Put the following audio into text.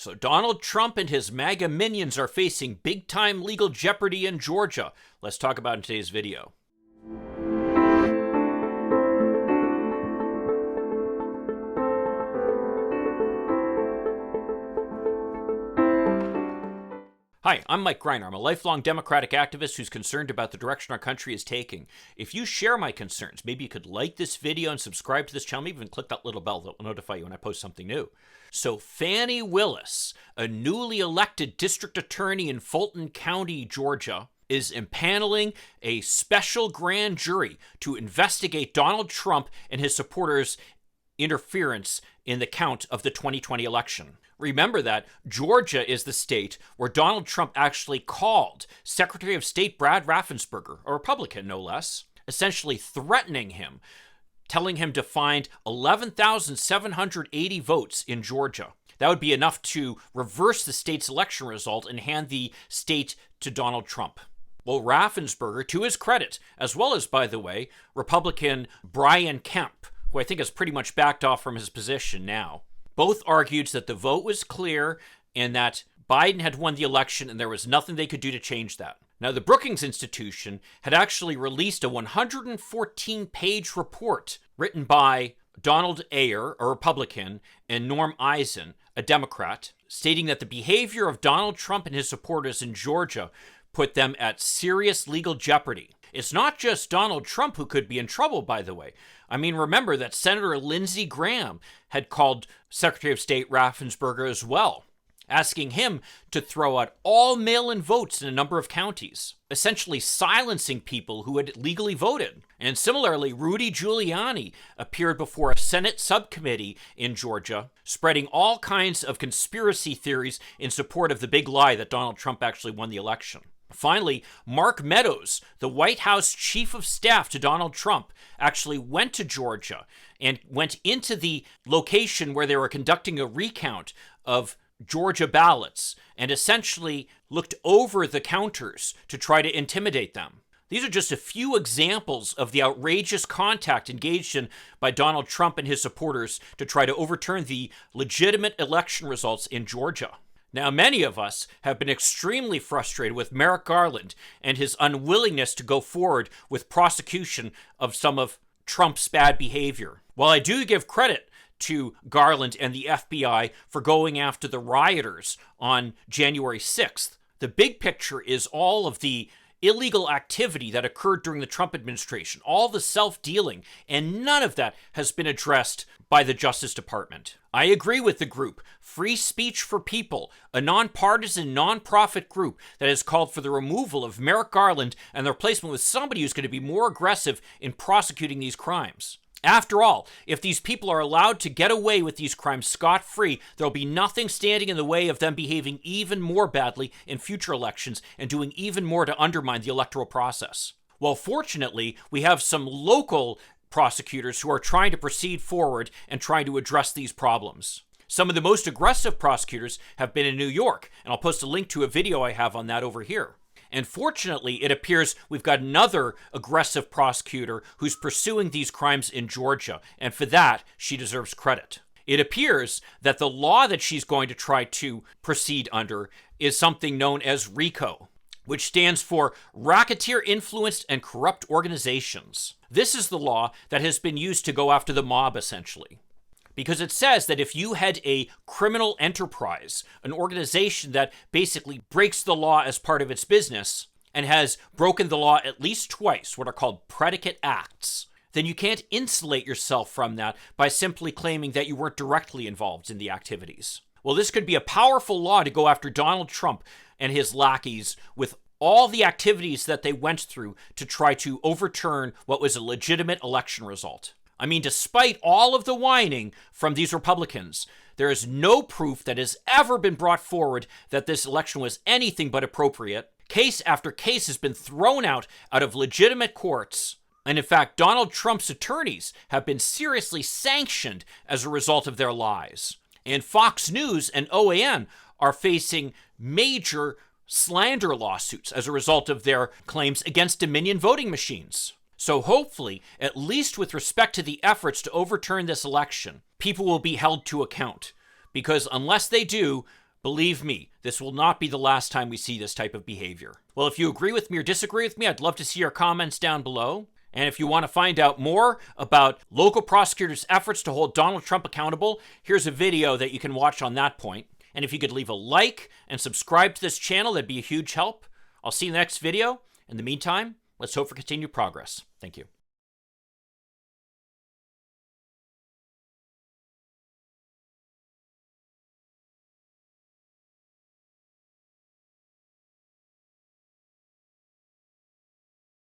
So Donald Trump and his MAGA minions are facing big-time legal jeopardy in Georgia. Let's talk about it in today's video. Hi, I'm Mike Greiner. I'm a lifelong Democratic activist who's concerned about the direction our country is taking. If you share my concerns, maybe you could like this video and subscribe to this channel, maybe even click that little bell that will notify you when I post something new. So Fani Willis, a newly elected district attorney in Fulton County, Georgia, is impaneling a special grand jury to investigate Donald Trump and his supporters' interference in the count of the 2020 election. Remember that Georgia is the state where Donald Trump actually called Secretary of State Brad Raffensperger, a Republican no less, essentially threatening him, telling him to find 11,780 votes in Georgia. That would be enough to reverse the state's election result and hand the state to Donald Trump. Well, Raffensperger, to his credit, as well as, by the way, Republican Brian Kemp, who I think has pretty much backed off from his position now, both argued that the vote was clear and that Biden had won the election and there was nothing they could do to change that. Now, the Brookings Institution had actually released a 114-page report written by Donald Ayer, a Republican, and Norm Eisen, a Democrat, stating that the behavior of Donald Trump and his supporters in Georgia put them at serious legal jeopardy. It's not just Donald Trump who could be in trouble, by the way. I mean, remember that Senator Lindsey Graham had called Secretary of State Raffensperger as well, asking him to throw out all mail-in votes in a number of counties, essentially silencing people who had legally voted. And similarly, Rudy Giuliani appeared before a Senate subcommittee in Georgia, spreading all kinds of conspiracy theories in support of the big lie that Donald Trump actually won the election. Finally, Mark Meadows, the White House chief of staff to Donald Trump, actually went to Georgia and went into the location where they were conducting a recount of Georgia ballots and essentially looked over the counters to try to intimidate them. These are just a few examples of the outrageous contact engaged in by Donald Trump and his supporters to try to overturn the legitimate election results in Georgia. Now, many of us have been extremely frustrated with Merrick Garland and his unwillingness to go forward with prosecution of some of Trump's bad behavior. While I do give credit to Garland and the FBI for going after the rioters on January 6th, the big picture is all of the illegal activity that occurred during the Trump administration, all the self-dealing, and none of that has been addressed by the Justice Department. I agree with the group, Free Speech for People, a nonpartisan, nonprofit group that has called for the removal of Merrick Garland and the replacement with somebody who's going to be more aggressive in prosecuting these crimes. After all, if these people are allowed to get away with these crimes scot-free, there'll be nothing standing in the way of them behaving even more badly in future elections and doing even more to undermine the electoral process. Well, fortunately, we have some local prosecutors who are trying to proceed forward and trying to address these problems. Some of the most aggressive prosecutors have been in New York, and I'll post a link to a video I have on that over here. And fortunately, it appears we've got another aggressive prosecutor who's pursuing these crimes in Georgia, and for that, she deserves credit. It appears that the law that she's going to try to proceed under is something known as RICO, which stands for Racketeer Influenced and Corrupt Organizations. This is the law that has been used to go after the mob, essentially, because it says that if you had a criminal enterprise, an organization that basically breaks the law as part of its business and has broken the law at least twice, what are called predicate acts, then you can't insulate yourself from that by simply claiming that you weren't directly involved in the activities. Well, this could be a powerful law to go after Donald Trump and his lackeys with all the activities that they went through to try to overturn what was a legitimate election result. I mean, despite all of the whining from these Republicans, there is no proof that has ever been brought forward that this election was anything but appropriate. Case after case has been thrown out of legitimate courts. And in fact, Donald Trump's attorneys have been seriously sanctioned as a result of their lies. And Fox News and OAN are facing major slander lawsuits as a result of their claims against Dominion voting machines. So hopefully, at least with respect to the efforts to overturn this election, people will be held to account. Because unless they do, Believe me, this will not be the last time we see this type of behavior. Well, if you agree with me or disagree with me, I'd love to see your comments down below. And if you want to find out more about local prosecutors' efforts to hold Donald Trump accountable, here's a video that you can watch on that point. And if you could leave a like and subscribe to this channel, that'd be a huge help. I'll see you in the next video. In the meantime, let's hope for continued progress. Thank you.